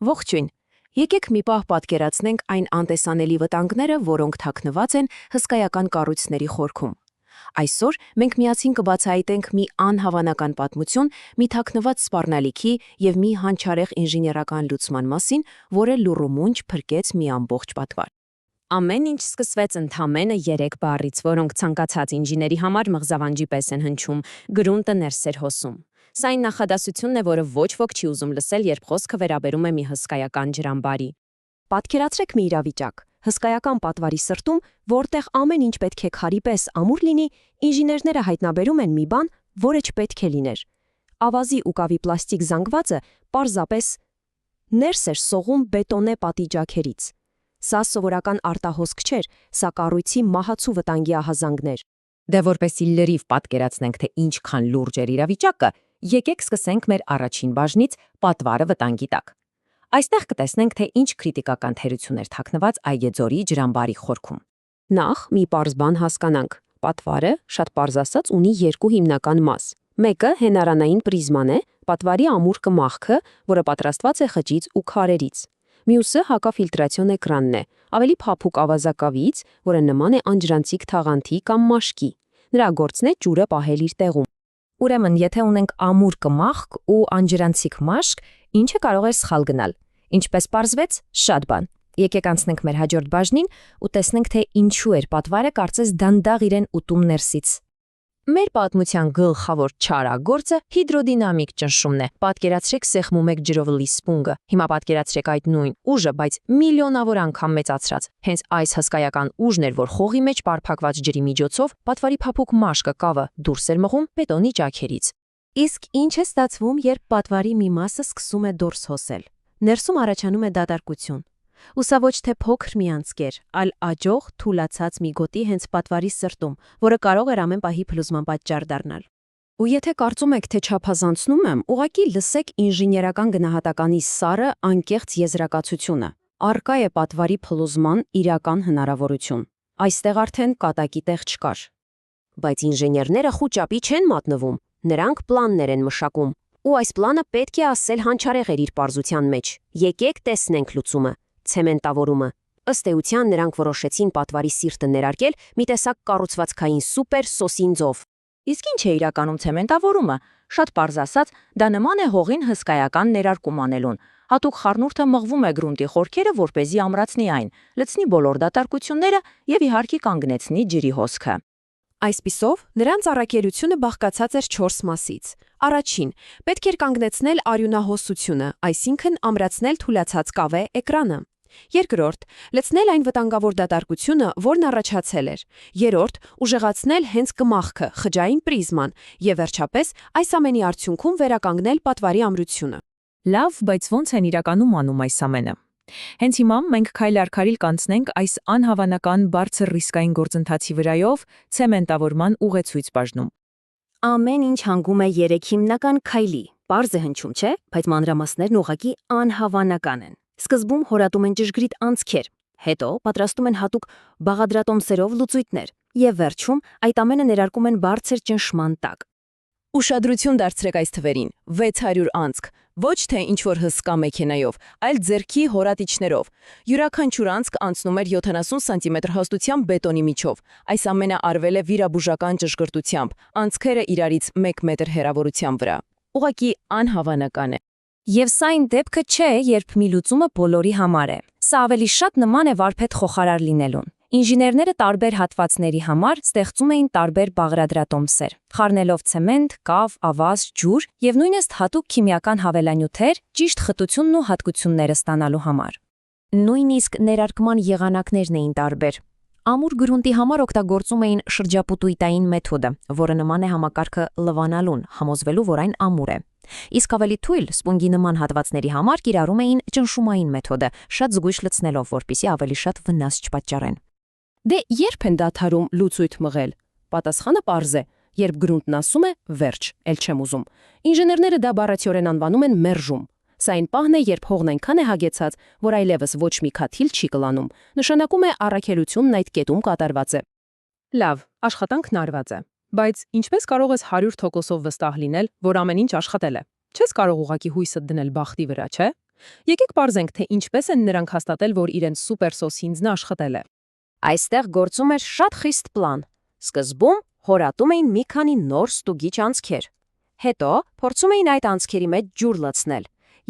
Ողջույն։ Եկեք մի պահ պատկերացնենք այն անտեսանելի վտանգները, որոնք թաքնված են հսկայական կառույցների խորքում։ Այսօր մենք միասին կբացահայտենք մի անհավանական պատմություն, մի թաքնված սպառնալիքի եւ մի հանճարեղ ինժեներական լուծման մասին, որը լուռումունջ փրկեց մի ամբողջ պատվար։ Ամեն ինչ սկսվեց ընդամենը 3 բառից, որոնք ցանկացած ինժեների համար մղզավանջի պես են հնչում՝ գրունտը ներս էր հոսում։ Սա այն նախադասությունն է, որը ոչ ոք չի ուզում լսել, երբ խոսքը վերաբերում է մի հսկայական ջրամբարի։ Պատկերացրեք մի իրավիճակ. հսկայական պատվարի սրտում, որտեղ ամեն ինչ պետք է քարի պես ամուր լինի, ինժեներները հայտնաբերում են մի բան, որը չպետք է լիներ։ Ավազի ու կավի պլաստիկ զանգվածը պարզապես ներս էր սողում բետոնե պատի ջաքերից։ Սա սովորական արտահոսք չէր, սա կառույցի մահացու վտանգի ահազանգներ։ Դե որպեսի լրիվ պատկերացնենք, թե ինչքան լուրջ էր իրավիճակը, եկեք սկսենք մեր առաջին բաժնից՝ պատվարը վտանգի տակ։ Այստեղ կտեսնենք, թե ինչ քրիտիկական թերություն էր թաքնված Այգեձորի ջրամբարի խորքում։ Նախ մի պարզ բան հասկանանք. պատվարը, շատ պարզ ասած, ունի երկու հիմնական մաս։ Մեկը հենարանային պրիզման է, պատվարի ամուր կմախքը, որը պատրաստված է խճից ու քարերից։ Մյուսը հակաֆիլտրացիոն էկրանն է, ավելի փափուկ ավազակավից, որը նման է անջրանցիկ թաղանթի կամ մաշկի։ Նրա գործն է ջուրը պահել իր տեղում։ Ուրեմն, եթե ունենք ամուր կմախք ու անջրանցիկ մաշկ, ինչը կարող է սխալ գնալ։ Ինչպես պարզվեց, շատ բան։ Եկեք անցնենք մեր հաջորդ բաժնին ու տեսնենք, թե ինչու էր պատվարը կարծես դանդաղ իրեն ուտում ներսից։ Մեր պատմության գլխավոր չարագործը հիդրոդինամիկ ճնշումն է։ Պատկերացրեք սեղմում եք ջրով լի սպունգը։ Հիմա պատկերացրեք այդ նույն ուժը, բայց միլիոնավոր անգամ մեծացրած։ Հենց այս հսկայական ուժն էր, որ խողի մեջ պարփակված ջրի միջոցով պատվարի փափուկ մաշկը կավը դուրս էր մղում բետոնի ջաքերից։ Իսկ ինչ է ստացվում, երբ պատվարի մի մասը սկսում է դուրս հոսել։ Ներսում առաջանում է դատարկություն։ Ու սա ոչ թե փոքր մի անցքեր, այլ աջող, թուլացած մի գոտի հենց պատվարի սրտում, որը կարող էր ամեն պահի փլուզման պատճառ դառնալ։ Ու եթե կարծում եք, թե չափազանցնում եմ, ուղղակի լսեք ինժեներական գնահատականի սառը անկեղծ եզրակացությունը։ Առկա է պատվարի փլուզման իրական հնարավորություն։ Այստեղ արդեն կատակի տեղ չկար։ Բայց ինժեներները խուճապի չեն մատնվում, նրանք պլաններ են մշակում։ Ու այս պլանը պետք է ասել հանճարեղ էր իր պարզության մեջ։ Եկեք տեսնենք լուծումը՝ ցեմենտավորումը։ Ըստ էության նրանք որոշեցին պատվարի սիրտը ներարկել մի տեսակ կառուցվածքային սուպեր սոսինձով։ Իսկ ինչ է իրականում ցեմենտավորումը։ Շատ պարզ ասած, դա նման է հողին հսկայական ներարկում անելուն։ Հատուկ խառնուրդը մղվում է գրունտի խորքերը, որպեսզի ամրացնի այն, լցնի բոլոր դատարկությունները եւ իհարկե կանգնեցնի ջրի հոսքը։ Այսպիսով, նրանց առաքելությունը բաղկացած էր 4 մասից։ Առաջին՝ պետք էր կանգնեցնել արյունահոսությունը, այսինքն ամրացնել թուլացած կավե էկրանը։ Երկրորդ՝ լցնել այն վտանգավոր դատարկությունը, որն առաջացել էր։ Երրորդ՝ ուժեղացնել հենց կմախքը, խճային պրիզման, եւ վերջապես այս ամենի արդյունքում վերականգնել պատվարի ամրությունը։ Լավ, բայց ո՞նց են իրականում անում այս ամենը։ Հենց հիմա մենք քայլ առ քայլ կանցնենք այս անհավանական բարձր ռիսկային գործընթացի վրայով ցեմենտավորման ուղեցույց բաժնում։ Ամեն ինչ հանգում է 3 հիմնական քայլի։ Պարզ է հնչում, չէ՞, բայց մանրամասներն ուղղակի անհավանական են։ Սկզբում հորատում են ճշգրիտ անցքեր, հետո պատրաստում են հատուկ բաղադրատոմսերով լուծույթներ, եւ վերջում այդ ամենը ներարկում են բարձր ճնշման տակ։ Ուշադրություն դարձրեք այս թվերին՝ 600 անցք, ոչ թե ինչ-որ հսկա մեքենայով, այլ ձեռքի հորատիչներով։ Յուրաքանչյուր անցք անցնում էր 70 սանտիմետր հաստությամբ բետոնի միջով։ Այս ամենը արվել է վիրաբուժական ճշգրտությամբ, անցքերը իրարից 1 մետր հեռավորության վրա։ Ուղղակի անհավանական է։ Եվ սա այն դեպքը չէ, երբ մի լուծումը բոլորի համար է։ Սա ավելի շատ նման է վարպետ խոհարար լինելուն։ Ինժեներները տարբեր հատվածների համար ստեղծում էին տարբեր բաղադրատոմսեր, խառնելով ցեմենտ, կավ, ավազ, ջուր եւ նույնիսկ հատուկ քիմիական հավելանյութեր ճիշտ խտությունն ու հատկությունները ստանալու համար։ Նույնիսկ ներարկման եղանակներն էին տարբեր։ Ամուր գրունտի համար օգտագործում էին շրջապուտույտային մեթոդը, որը նման է համակարգը լվանալուն, համոզվելու, որ այն ամուր է։ Իսկ ավելի թույլ սպունգի նման հատվածների համար կիրառում էին ճնշումային մեթոդը, շատ զգույշ լցնելով, որպեսզի ավելի շատ վնաս չպատճառեն։ Դե երբ են դադարում լուծույթ մղել։ Պատասխանը պարզ է, երբ գրունտն ասում է վերջ, ել չեմ ուզում։ Ինժեներները դա բառացիորեն անվանում են մերժում։ Սա այն պահն է, երբ հողն այնքան է հագեցած, որ այլևս ոչ մի քաթիլ չի կլանում։ Նշանակում է առաքելությունն այդ կետում կատարված է։ Լավ, աշխատանքն արված է։ Բայց ինչպես կարող ես 100%-ով վստահ լինել, որ ամեն ինչ աշխատել է։ Չես կարող ուղղակի հույսդ դնել բախտի վրա, չէ՞։ Եկեք բարձենք, թե ինչպես են նրանք հաստատել, որ իրենց սուպերսոս հինձնը աշխատել է։ Այստեղ գործում էր շատ խիստ պլան։ Սկզբում հորատում էին մի քանի նոր ստուգիչ անցքեր։ Հետո փորձում էին այդ անցքերի մեջ ջուր լցնել։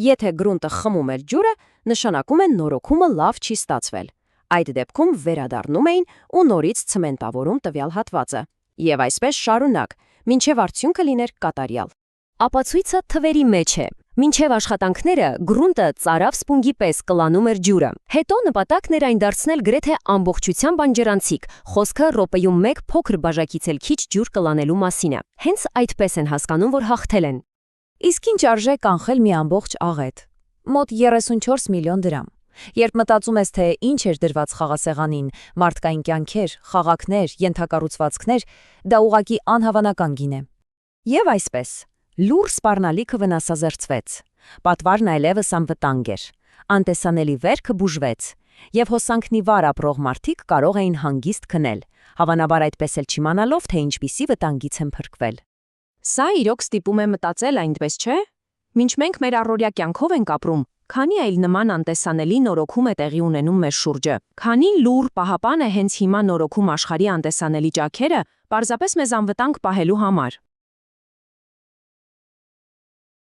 Եթե գրունտը խմում էր ջուրը, նշանակում է նորոգումը լավ չի ստացվել։ Այդ դեպքում վերադառնում էին ու նորից ցեմենտավորում տվյալ հատվածը։ Եվ այսպես շարունակ, մինչև արդյունքը լիներ կատարյալ։ Ապացույցը թվերի մեջ է։ Մինչև աշխատանքները գրունտը ծարավ սպունգի պես կլանում էր ջուրը։ Հետո նպատակն էր այն դարձնել գրեթե ամբողջությամբ անջրանցիկ, խոսքը րոպեում մեկ փոքր բաժակից էլ քիչ ջուր կլանելու մասին է։ Հենց այդպես են հասկանում, որ հաղթել են։ Իսկ ինչ արժե կանխել մի ամբողջ աղետ։ Մոտ 34 միլիոն դրամ։ Երբ մտածում ես, թե ինչ էր դրված խաղասեղանին, մարդկային կյանքեր, խաղակներ, ենթակառուցվածքներ, դա ուղղակի անհավանական գին է։ Եվ այսպես, լուր սպառնալիքը վնասազերծվեց։ Պատվարն այլևս անվտանգ էր։ Անտեսանելի վերքը բուժվեց, եւ հոսանքնի վար ապրող մարդիկ կարող էին հանգիստ քնել, հավանաբար այդպես էլ չիմանալով, թե ինչպիսի վտանգից են փրկվել։ Սա իրոք ստիպում է մտածել այնպես, չէ՞։ Մինչ մենք մեր առօրյա կյանքով ենք ապրում, քանի այլ նման անտեսանելի նորոգում է տեղի ունենում մեր շուրջը։ Քանի լուր պահապան է հենց հիմա նորոգում աշխարհի անտեսանելի ճաքերը, պարզապես մեզ անվտանգ պահելու համար։